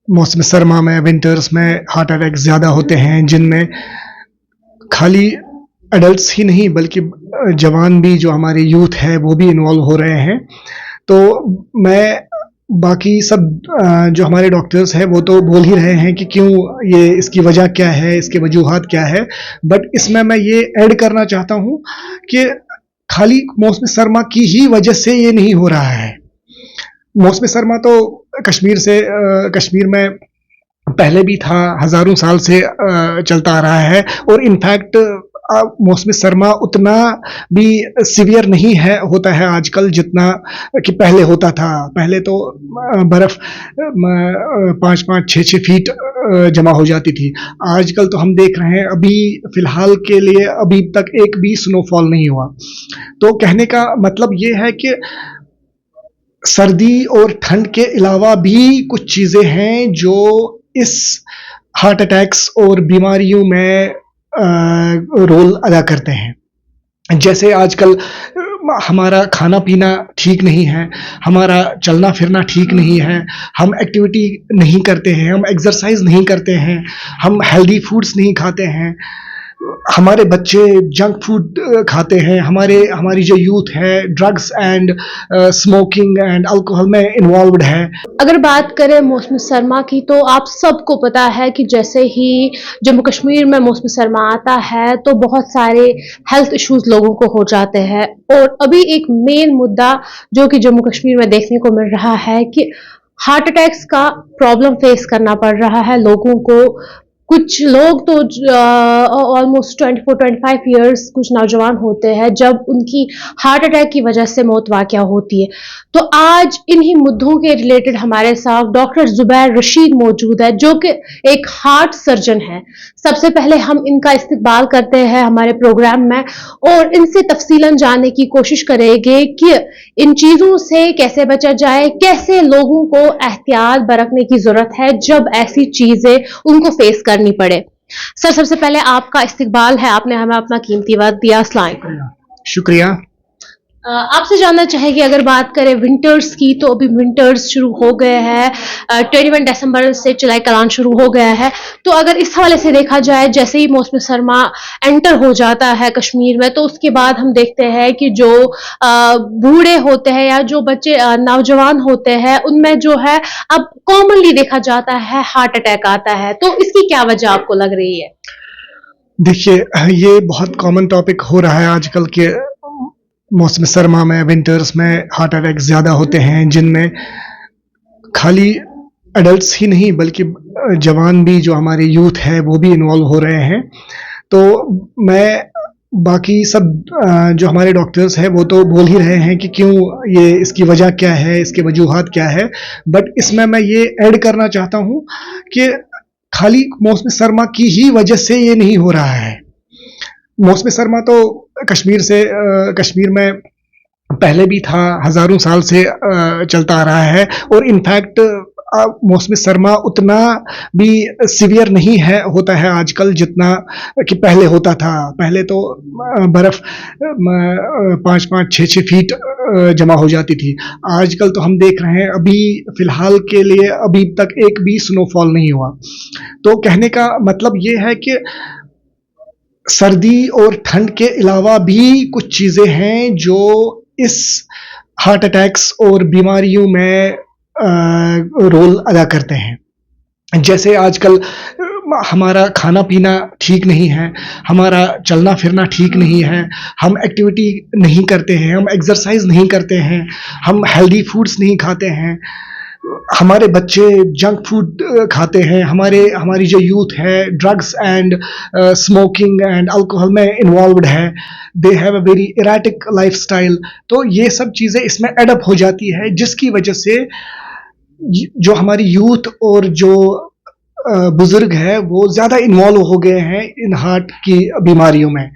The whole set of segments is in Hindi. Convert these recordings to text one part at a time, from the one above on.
मौसम सरमा में विंटर्स में हार्ट अटैक ज़्यादा होते हैं, जिनमें खाली एडल्ट्स ही नहीं बल्कि जवान भी, जो हमारे यूथ है, वो भी इन्वॉल्व हो रहे हैं। तो मैं बाकी सब जो हमारे डॉक्टर्स हैं वो तो बोल ही रहे हैं कि क्यों, ये इसकी वजह क्या है, इसके वजूहात क्या है, बट इसमें मैं ये ऐड करना चाहता हूँ कि खाली मौसम सरमा की ही वजह से ये नहीं हो रहा है। मौसम सरमा तो कश्मीर में पहले भी था, हज़ारों साल से चलता आ रहा है, और इनफैक्ट मौसम सरमा उतना भी सीवियर नहीं है होता है आजकल जितना कि पहले होता था। पहले तो बर्फ़ 5-5, 6-6 फीट जमा हो जाती थी। आजकल तो हम देख रहे हैं, अभी फ़िलहाल के लिए अभी तक एक भी स्नोफॉल नहीं हुआ। तो कहने का मतलब ये है कि सर्दी और ठंड के अलावा भी कुछ चीज़ें हैं जो इस हार्ट अटैक्स और बीमारियों में रोल अदा करते हैं। जैसे आजकल हमारा खाना पीना ठीक नहीं है, हमारा चलना फिरना ठीक नहीं है, हम एक्टिविटी नहीं करते हैं, हम एक्सरसाइज नहीं करते हैं, हम हेल्दी फूड्स नहीं खाते हैं, हमारे बच्चे जंक फूड खाते हैं, हमारी जो यूथ है drugs and smoking and alcohol में इन्वॉल्व्ड है। अगर बात करें मौसम सरमा की, तो आप सबको पता है कि जैसे ही जम्मू कश्मीर में मौसम सरमा आता है तो बहुत सारे हेल्थ इश्यूज लोगों को हो जाते हैं। और अभी एक मेन मुद्दा जो कि जम्मू कश्मीर में देखने को मिल रहा है कि हार्ट अटैक्स का प्रॉब्लम फेस करना पड़ रहा है लोगों को। कुछ लोग तो ऑलमोस्ट 24-25 ईयर्स कुछ नौजवान होते हैं जब उनकी हार्ट अटैक की वजह से मौत वाक़या होती है। तो आज इन्हीं मुद्दों के रिलेटेड हमारे साथ डॉक्टर जुबैर रशीद मौजूद है, जो कि एक हार्ट सर्जन है। सबसे पहले हम इनका इस्तकबाल करते हैं हमारे प्रोग्राम में और इनसे तफसीलन जानने की कोशिश करेंगे कि इन चीज़ों से कैसे बचा जाए, कैसे लोगों को एहतियात बरतने की ज़रूरत है जब ऐसी चीज़ें उनको फेस करनी पड़े। सर, सबसे पहले आपका इस्तकबाल है, आपने हमें अपना कीमती वक्त दिया। अस्सलाम वालेकुम। शुक्रिया। आपसे जानना चाहेंगे, अगर बात करें विंटर्स की, तो अभी विंटर्स शुरू हो गए हैं। 21 दिसंबर से जुलाई कलान शुरू हो गया है। तो अगर इस हवाले से देखा जाए, जैसे ही मौसम सरमा एंटर हो जाता है कश्मीर में, तो उसके बाद हम देखते हैं कि जो बूढ़े होते हैं या जो बच्चे नौजवान होते हैं, उनमें जो है अब कॉमनली देखा जाता है हार्ट अटैक आता है। तो इसकी क्या वजह आपको लग रही है? देखिए, ये बहुत कॉमन टॉपिक हो रहा है आजकल के मौसम सरमा में विंटर्स में हार्ट अटैक ज़्यादा होते हैं, जिनमें खाली एडल्ट्स ही नहीं बल्कि जवान भी, जो हमारे यूथ है, वो भी इन्वॉल्व हो रहे हैं। तो मैं बाकी सब जो हमारे डॉक्टर्स हैं वो तो बोल ही रहे हैं कि क्यों, ये इसकी वजह क्या है, इसके वजूहात क्या है, बट इसमें मैं ये ऐड करना चाहता हूँ कि खाली मौसम सरमा की ही वजह से ये नहीं हो रहा है। मौसम सरमा तो कश्मीर में पहले भी था, हज़ारों साल से चलता आ रहा है, और इनफैक्ट मौसम सरमा उतना भी सीवियर नहीं है होता है आजकल जितना कि पहले होता था। पहले तो बर्फ़ 5-5, 6-6 फीट जमा हो जाती थी। आजकल तो हम देख रहे हैं, अभी फ़िलहाल के लिए अभी तक एक भी स्नोफॉल नहीं हुआ। तो कहने का मतलब ये है कि सर्दी और ठंड के अलावा भी कुछ चीज़ें हैं जो इस हार्ट अटैक्स और बीमारियों में रोल अदा करते हैं। जैसे आजकल हमारा खाना पीना ठीक नहीं है, हमारा चलना फिरना ठीक नहीं है, हम एक्टिविटी नहीं करते हैं, हम एक्सरसाइज नहीं करते हैं, हम हेल्दी फूड्स नहीं खाते हैं, हमारे बच्चे जंक फूड खाते हैं, हमारी जो यूथ है drugs and smoking and alcohol में इन्वॉल्व्ड है, they have a very erratic lifestyle. तो ये सब चीज़ें इसमें एडअप हो जाती है, जिसकी वजह से जो हमारी यूथ और जो बुजुर्ग है वो ज़्यादा इन्वॉल्व हो गए हैं इन हार्ट की बीमारियों में।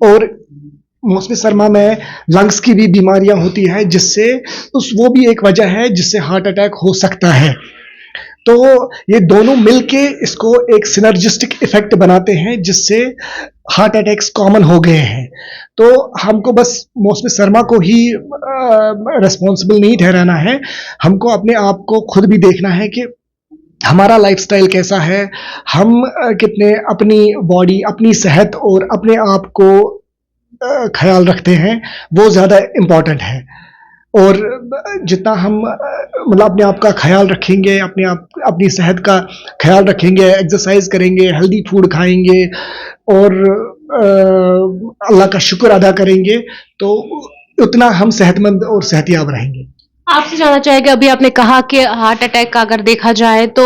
और मौसमी सरमा में लंग्स की भी बीमारियां होती है, जिससे वो भी एक वजह है जिससे हार्ट अटैक हो सकता है। तो ये दोनों मिलके इसको एक सिनर्जिस्टिक इफेक्ट बनाते हैं, जिससे हार्ट अटैक्स कॉमन हो गए हैं। तो हमको बस मौसमी सरमा को ही रिस्पॉन्सिबल नहीं ठहराना है, हमको अपने आप को खुद भी देखना है कि हमारा लाइफस्टाइल कैसा है, हम कितने अपनी बॉडी, अपनी सेहत और अपने आप को ख्याल रखते हैं, वो ज़्यादा इम्पोर्टेंट है। और जितना हम मतलब अपने आप का ख्याल रखेंगे, अपने आप अपनी सेहत का ख्याल रखेंगे, एक्सरसाइज करेंगे, हेल्दी फूड खाएंगे और अल्लाह का शुक्र अदा करेंगे, तो उतना हम सेहतमंद और सेहतियाब रहेंगे। आपसे जानना चाहेंगे, अभी आपने कहा कि हार्ट अटैक का अगर देखा जाए तो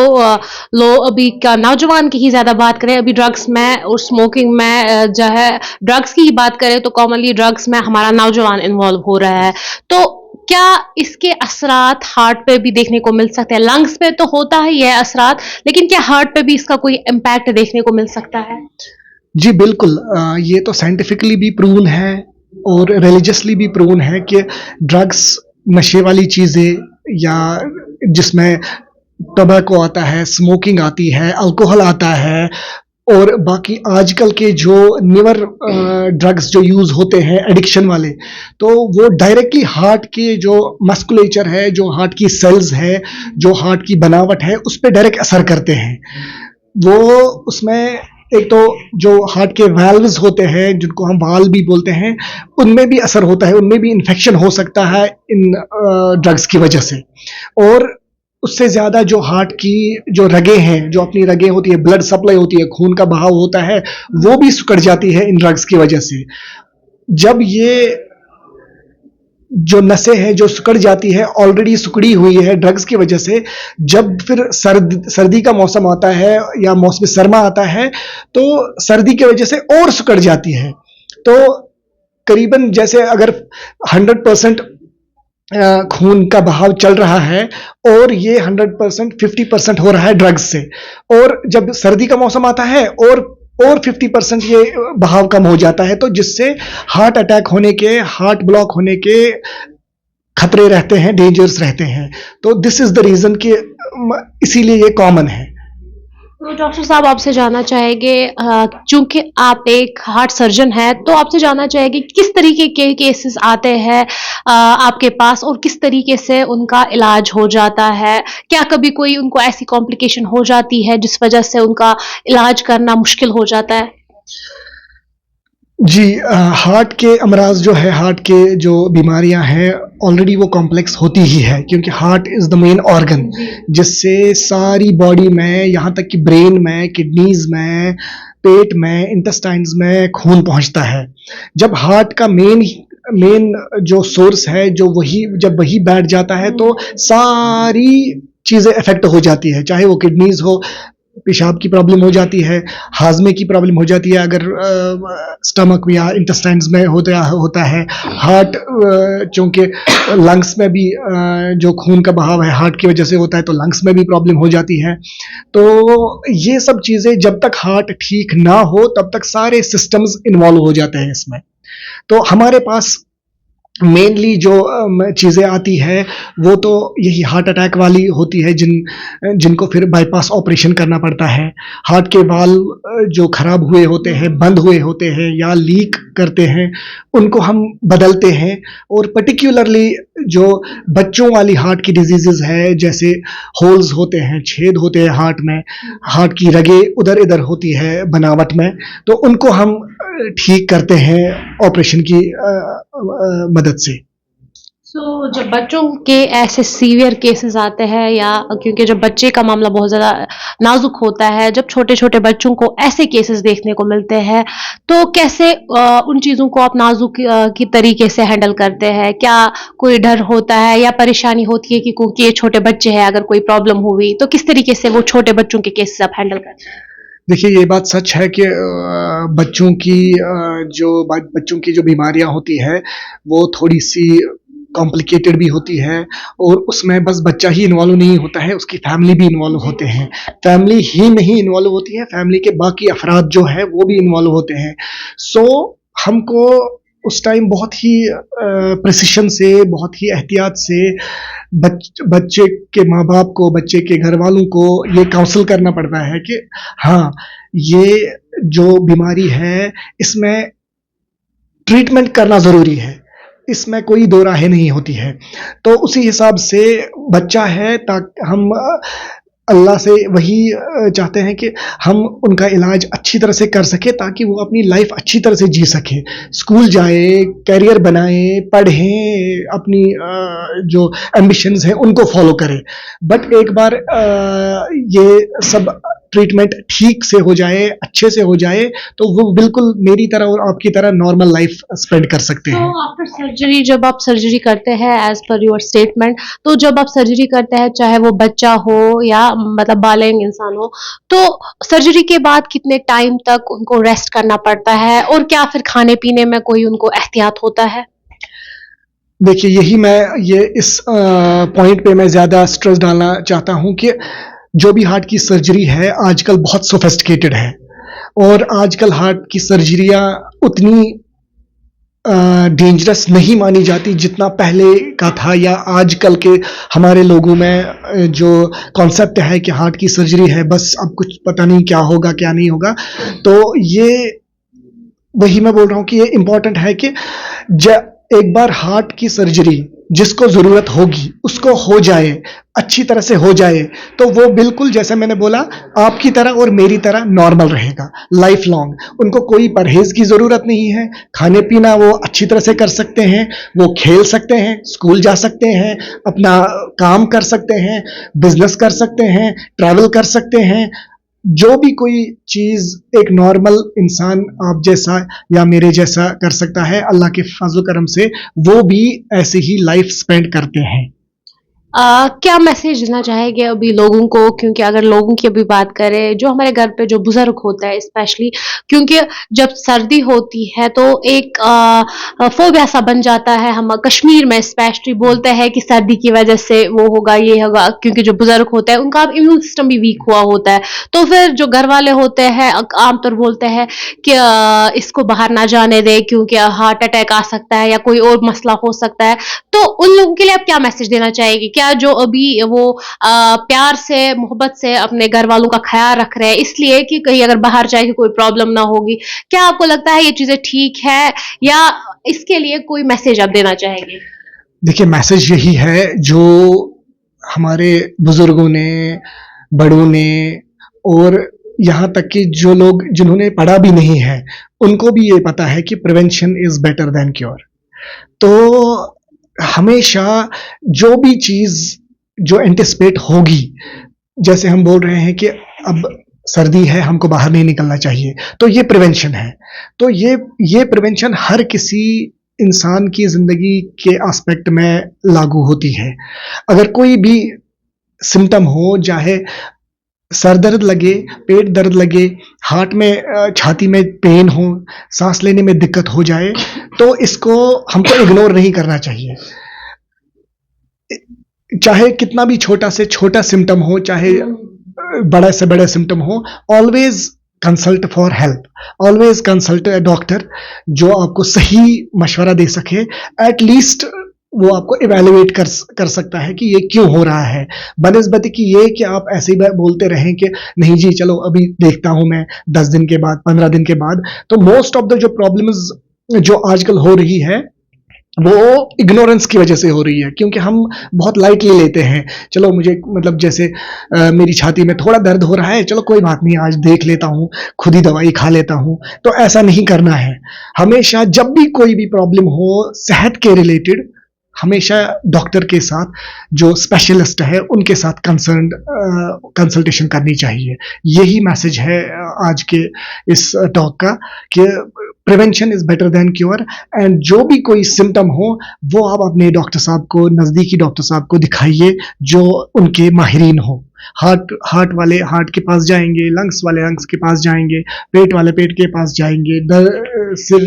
लोग अभी का नौजवान की ही ज्यादा बात करें, अभी ड्रग्स में और स्मोकिंग में जो है, ड्रग्स की ही बात करें तो कॉमनली ड्रग्स में हमारा नौजवान इन्वॉल्व हो रहा है। तो क्या इसके असरात हार्ट पे भी देखने को मिल सकते हैं? लंग्स पे तो होता है यह असरात, लेकिन क्या हार्ट पे भी इसका कोई इम्पैक्ट देखने को मिल सकता है? जी बिल्कुल, ये तो साइंटिफिकली भी प्रूवन है और रिलीजियसली भी प्रूवन है कि ड्रग्स, नशे वाली चीज़ें या जिसमें टबैको आता है, स्मोकिंग आती है, अल्कोहल आता है और बाकी आजकल के जो नेवर ड्रग्स जो यूज़ होते हैं एडिक्शन वाले, तो वो डायरेक्टली हार्ट के जो मस्कुलेचर है, जो हार्ट की सेल्स है, जो हार्ट की बनावट है, उस पे डायरेक्ट असर करते हैं। वो उसमें एक तो जो हार्ट के वाल्व्स होते हैं, जिनको हम वाल्व भी बोलते हैं, उनमें भी असर होता है, उनमें भी इन्फेक्शन हो सकता है इन ड्रग्स की वजह से। और उससे ज़्यादा जो हार्ट की जो रगें हैं, जो अपनी रगें होती है, ब्लड सप्लाई होती है, खून का बहाव होता है, वो भी सिकुड़ जाती है इन ड्रग्स की वजह से। जब ये जो नसें हैं जो सिकुड़ जाती है, ऑलरेडी सिकुड़ी हुई है ड्रग्स की वजह से, जब फिर सर्दी का मौसम आता है या मौसम सरमा आता है, तो सर्दी की वजह से और सिकुड़ जाती है। तो करीबन जैसे अगर 100% खून का बहाव चल रहा है और ये 100% 50% हो रहा है ड्रग्स से, और जब सर्दी का मौसम आता है और 50% ये बहाव कम हो जाता है, तो जिससे हार्ट अटैक होने के, हार्ट ब्लॉक होने के खतरे रहते हैं, डेंजर्स रहते हैं। तो दिस इज द रीजन कि इसीलिए ये कॉमन है। तो डॉक्टर साहब, आपसे जानना चाहेंगे, चूंकि आप एक हार्ट सर्जन हैं, तो आपसे जानना चाहेंगे किस तरीके के केसेस आते हैं आपके पास और किस तरीके से उनका इलाज हो जाता है? क्या कभी कोई उनको ऐसी कॉम्प्लिकेशन हो जाती है जिस वजह से उनका इलाज करना मुश्किल हो जाता है? जी, हार्ट के अमराज जो है, हार्ट के जो बीमारियां हैं, ऑलरेडी वो कॉम्प्लेक्स होती ही है, क्योंकि heart is the main organ जिससे सारी बॉडी में, यहाँ तक कि ब्रेन में, किडनीज में, पेट में, इंटेस्टाइन्स में खून पहुंचता है। जब हार्ट का मेन मेन जो सोर्स है, जो वही जब वही बैठ जाता है, तो सारी चीज़ें अफेक्ट हो जाती है, चाहे वो किडनीज हो, पेशाब की प्रॉब्लम हो जाती है, हाजमे की प्रॉब्लम हो जाती है अगर स्टमक या इंटेस्टाइन्स में होता है। हार्ट, चूँकि लंग्स में भी जो खून का बहाव है हार्ट की वजह से होता है, तो लंग्स में भी प्रॉब्लम हो जाती है। तो ये सब चीज़ें जब तक हार्ट ठीक ना हो, तब तक सारे सिस्टम्स इन्वॉल्व हो जाते हैं इसमें। तो हमारे पास मेनली जो चीज़ें आती है, वो तो यही हार्ट अटैक वाली होती है, जिनको फिर बाईपास ऑपरेशन करना पड़ता है। हार्ट के वाल्व जो खराब हुए होते हैं, बंद हुए होते हैं या लीक करते हैं, उनको हम बदलते हैं। और पर्टिकुलरली जो बच्चों वाली हार्ट की डिजीजेस है, जैसे होल्स होते हैं, छेद होते हैं हार्ट में, हार्ट की रगें उधर इधर होती है बनावट में, तो उनको हम ठीक करते हैं ऑपरेशन की मदद से। जब बच्चों के ऐसे सीवियर केसेस आते हैं, या क्योंकि जब बच्चे का मामला बहुत ज़्यादा नाजुक होता है, जब छोटे-छोटे बच्चों को ऐसे केसेस देखने को मिलते हैं, तो कैसे उन चीज़ों को आप नाजुक की तरीके से हैंडल करते हैं? क्या कोई डर होता है या परेशानी होती है कि क्योंकि ये छोटे बच्चे हैं, अगर कोई प्रॉब्लम हुई, तो किस तरीके से वो छोटे बच्चों के केसेस आप हैंडल करते हैं? देखिए, ये बात सच है कि बच्चों की जो बीमारियां होती है, वो थोड़ी सी कॉम्प्लिकेटेड भी होती है, और उसमें बस बच्चा ही इन्वॉल्व नहीं होता है, उसकी फैमिली भी इन्वॉल्व होते हैं। फैमिली ही नहीं इन्वॉल्व होती है, फैमिली के बाकी अफराद जो है वो भी इन्वॉल्व होते हैं। सो हमको उस टाइम बहुत ही प्रिसिशन से, बहुत ही एहतियात से बच्चे के माँ बाप को, बच्चे के घर वालों को ये काउंसल करना पड़ता है कि हाँ, ये जो बीमारी है, इसमें ट्रीटमेंट करना ज़रूरी है, इसमें कोई दो राहें नहीं होती है। तो उसी हिसाब से बच्चा है, ताकि हम अल्लाह से वही चाहते हैं कि हम उनका इलाज अच्छी तरह से कर सके ताकि वो अपनी लाइफ अच्छी तरह से जी सके, स्कूल जाए, करियर बनाए, पढ़ें, अपनी जो एम्बिशंस हैं उनको फॉलो करें। बट एक बार ये सब ट्रीटमेंट ठीक से हो जाए, अच्छे से हो जाए, तो वो बिल्कुल मेरी तरह और आपकी तरह नॉर्मल लाइफ स्पेंड कर सकते हैं। तो आफ्टर सर्जरी, जब आप सर्जरी करते हैं एज पर योर स्टेटमेंट, तो जब आप सर्जरी करते हैं, चाहे वो बच्चा हो या मतलब बालिग इंसान हो, तो सर्जरी के बाद कितने टाइम तक उनको रेस्ट करना पड़ता है, और क्या फिर खाने पीने में कोई उनको एहतियात होता है? देखिए, यही मैं ये इस पॉइंट पे मैं ज़्यादा स्ट्रेस डालना चाहता हूँ कि जो भी हार्ट की सर्जरी है आजकल बहुत सोफिस्टिकेटेड है, और आजकल हार्ट की सर्जरियाँ उतनी डेंजरस नहीं मानी जाती जितना पहले का था, या आजकल के हमारे लोगों में जो कॉन्सेप्ट है कि हार्ट की सर्जरी है, बस अब कुछ पता नहीं क्या होगा क्या नहीं होगा। तो ये वही मैं बोल रहा हूँ कि ये इम्पोर्टेंट है कि एक बार हार्ट की सर्जरी जिसको ज़रूरत होगी उसको हो जाए, अच्छी तरह से हो जाए, तो वो बिल्कुल जैसे मैंने बोला आपकी तरह और मेरी तरह नॉर्मल रहेगा लाइफ लॉन्ग। उनको कोई परहेज़ की ज़रूरत नहीं है, खाने पीना वो अच्छी तरह से कर सकते हैं, वो खेल सकते हैं, स्कूल जा सकते हैं, अपना काम कर सकते हैं, बिजनेस कर सकते हैं, ट्रैवल कर सकते हैं। जो भी कोई चीज़ एक नॉर्मल इंसान आप जैसा या मेरे जैसा कर सकता है, अल्लाह के फजल करम से वो भी ऐसे ही लाइफ स्पेंड करते हैं। क्या मैसेज देना चाहेंगे अभी लोगों को, क्योंकि अगर लोगों की अभी बात करें, जो हमारे घर पे जो बुजुर्ग होता है स्पेशली, क्योंकि जब सर्दी होती है तो एक फोबिया सा बन जाता है। हम कश्मीर में स्पेशली बोलते हैं कि सर्दी की वजह से वो होगा ये होगा, क्योंकि जो बुजुर्ग होते हैं उनका इम्यून सिस्टम भी वीक हुआ होता है। तो फिर जो घर वाले होते हैं आमतौर बोलते हैं कि इसको बाहर ना जाने दे क्योंकि हार्ट अटैक आ सकता है या कोई और मसला हो सकता है। तो उन लोगों के लिए आप क्या मैसेज देना चाहेंगे? क्या जो अभी वो प्यार से, मोहब्बत से अपने घर वालों का ख्याल रख रहे हैं इसलिए कि कहीं अगर बाहर जाए कोई प्रॉब्लम ना होगी, क्या आपको लगता है ये चीजें ठीक है, या इसके लिए कोई मैसेज आप देना चाहेंगे? देखिए, मैसेज यही है जो हमारे बुजुर्गों ने, बड़ों ने, और यहाँ तक कि जो लोग जिन्होंने पढ़ा भी नहीं है उनको भी ये पता है कि prevention is better than cure. तो हमेशा जो भी चीज़ जो एंटिसिपेट होगी, जैसे हम बोल रहे हैं कि अब सर्दी है हमको बाहर नहीं निकलना चाहिए, तो ये प्रिवेंशन है। तो ये प्रिवेंशन हर किसी इंसान की ज़िंदगी के एस्पेक्ट में लागू होती है। अगर कोई भी सिम्टम हो, चाहे सर दर्द लगे, पेट दर्द लगे, हार्ट में छाती में पेन हो, सांस लेने में दिक्कत हो जाए, तो इसको हमको इग्नोर नहीं करना चाहिए। चाहे कितना भी छोटा से छोटा सिम्टम हो, चाहे बड़ा से बड़ा सिम्टम हो, always consult for help, always consult a doctor जो आपको सही मशवरा दे सके। एट लीस्ट वो आपको इवेलुएट कर सकता है कि ये क्यों हो रहा है, बनस्बत कि ये कि आप ऐसे ही बोलते रहें कि नहीं जी चलो अभी देखता हूं मैं 10 दिन के बाद, 15 दिन के बाद। तो मोस्ट ऑफ द जो प्रॉब्लम्स जो आजकल हो रही है वो इग्नोरेंस की वजह से हो रही है, क्योंकि हम बहुत लाइटली लेते हैं। चलो मुझे मतलब जैसे मेरी छाती में थोड़ा दर्द हो रहा है, चलो कोई बात नहीं आज देख लेता हूँ, खुद ही दवाई खा लेता हूँ। तो ऐसा नहीं करना है। हमेशा जब भी कोई भी प्रॉब्लम हो सेहत के रिलेटेड, हमेशा डॉक्टर के साथ जो स्पेशलिस्ट है उनके साथ कंसल्टेशन करनी चाहिए। यही मैसेज है आज के इस टॉक का कि prevention is better than cure. And जो भी कोई सिम्टम हो वो आप अपने डॉक्टर साहब को, नज़दीकी डॉक्टर साहब को दिखाइए जो उनके माहिरीन हो। हार्ट वाले हार्ट के पास जाएंगे, लंग्स वाले लंग्स के पास जाएंगे, पेट वाले पेट के पास जाएंगे, सिर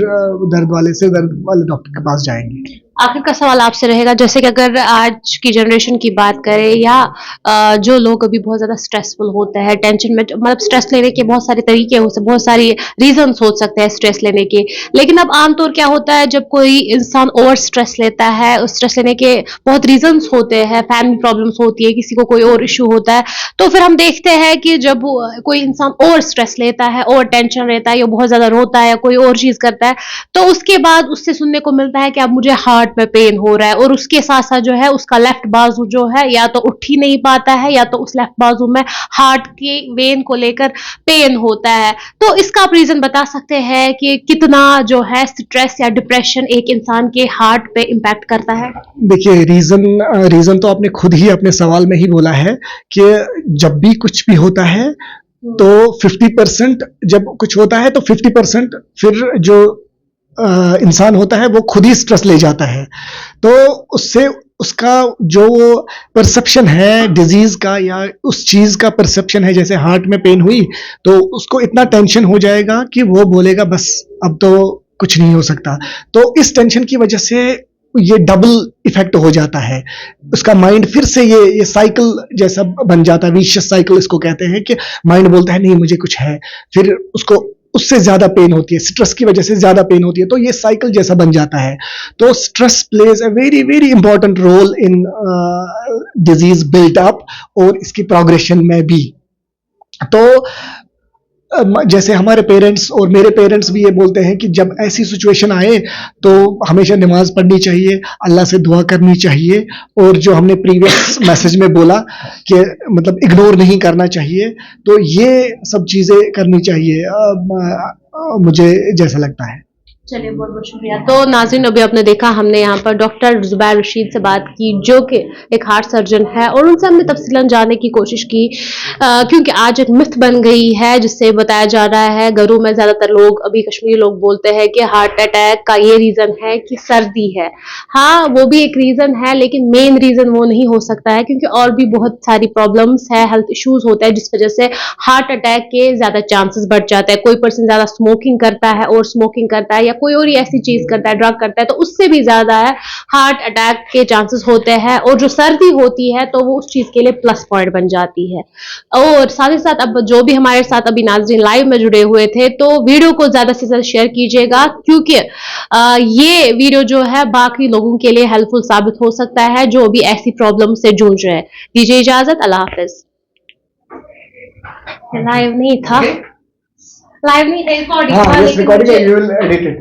दर्द वाले डॉक्टर के पास जाएंगे। आखिर का सवाल आपसे रहेगा, जैसे कि अगर आज की जनरेशन की बात करें या जो लोग अभी बहुत ज़्यादा स्ट्रेसफुल होते हैं, टेंशन में, मतलब स्ट्रेस लेने के बहुत सारे तरीके हो सकते, बहुत सारी रीजंस हो सकते हैं स्ट्रेस लेने के। लेकिन अब आमतौर क्या होता है जब कोई इंसान ओवर स्ट्रेस लेता है, उस स्ट्रेस लेने के बहुत रीजंस होते हैं, फैमिली प्रॉब्लम्स होती है, किसी को कोई और इशू होता है। तो फिर हम देखते हैं कि जब कोई इंसान ओवर स्ट्रेस लेता है, ओवर टेंशन लेता है, या बहुत ज़्यादा रोता है या कोई और चीज़ करता है, तो उसके बाद उससे सुनने को मिलता है कि अब मुझे हार्ट हार्ट में पेन हो रहा है और उसके साथ साथ जो है उसका लेफ्ट बाजू जो है या तो उठ ही नहीं पाता है या तो उस लेफ्ट बाजू में हार्ट के वेन को लेकर पेन होता है। तो इसका आप रीजन बता सकते हैं कि कितना जो है स्ट्रेस या डिप्रेशन एक इंसान के हार्ट पे इम्पैक्ट करता है? देखिए, रीजन तो आपने खुद ही अपने सवाल में ही बोला है कि जब भी कुछ भी होता है तो 50% जब कुछ होता है तो 50% फिर जो इंसान होता है वो खुद ही स्ट्रेस ले जाता है। तो उससे उसका जो परसेप्शन है डिजीज का या उस चीज का परसेप्शन है, जैसे हार्ट में पेन हुई तो उसको इतना टेंशन हो जाएगा कि वो बोलेगा बस अब तो कुछ नहीं हो सकता। तो इस टेंशन की वजह से ये डबल इफेक्ट हो जाता है। उसका माइंड फिर से ये साइकिल जैसा बन जाता है, विशियस साइकिल इसको कहते हैं कि माइंड बोलता है नहीं मुझे कुछ है, फिर उसको उससे ज्यादा पेन होती है, स्ट्रेस की वजह से ज्यादा पेन होती है, तो ये साइकिल जैसा बन जाता है। तो stress plays a very very important role in disease built up और इसकी प्रोग्रेशन में भी। तो जैसे हमारे पेरेंट्स और मेरे पेरेंट्स भी ये बोलते हैं कि जब ऐसी सिचुएशन आए तो हमेशा नमाज पढ़नी चाहिए, अल्लाह से दुआ करनी चाहिए, और जो हमने प्रीवियस मैसेज में बोला कि मतलब इग्नोर नहीं करना चाहिए, तो ये सब चीज़ें करनी चाहिए मुझे जैसा लगता है। चलिए बहुत बहुत शुक्रिया। तो नाज़रीन, अभी आपने देखा हमने यहाँ पर डॉक्टर जुबैर रशीद से बात की जो कि एक हार्ट सर्जन है और उनसे हमने तफसीलन जानने की कोशिश की क्योंकि आज एक मिथ बन गई है जिससे बताया जा रहा है घरों में ज़्यादातर लोग अभी कश्मीरी लोग बोलते हैं कि हार्ट अटैक का ये रीज़न है कि सर्दी है। हाँ, वो भी एक रीज़न है लेकिन मेन रीज़न वो नहीं हो सकता है क्योंकि और भी बहुत सारी प्रॉब्लम्स है, हेल्थ इश्यूज होता है जिस वजह से हार्ट अटैक के ज़्यादा चांसेस बढ़ जाते हैं। कोई पर्सन ज़्यादा स्मोकिंग करता है और स्मोकिंग करता है या कोई और ऐसी चीज करता है, ड्रग करता है, तो उससे भी ज्यादा है हार्ट अटैक के चांसेस होते हैं। और जो सर्दी होती है तो वो उस चीज के लिए प्लस पॉइंट बन जाती है। और साथ ही साथ अब जो भी हमारे साथ अभी नाज़रीन लाइव में जुड़े हुए थे तो वीडियो को ज्यादा से ज्यादा शेयर कीजिएगा क्योंकि ये वीडियो जो है बाकी लोगों के लिए हेल्पफुल साबित हो सकता है जो भी ऐसी प्रॉब्लम से जूझ रहे हैं। दीजिए इजाजत, अल्लाह हाफिज। लाइव नहीं था, लाइव नहीं था, रिकॉर्डिंग हाँ, recording, you will edit it.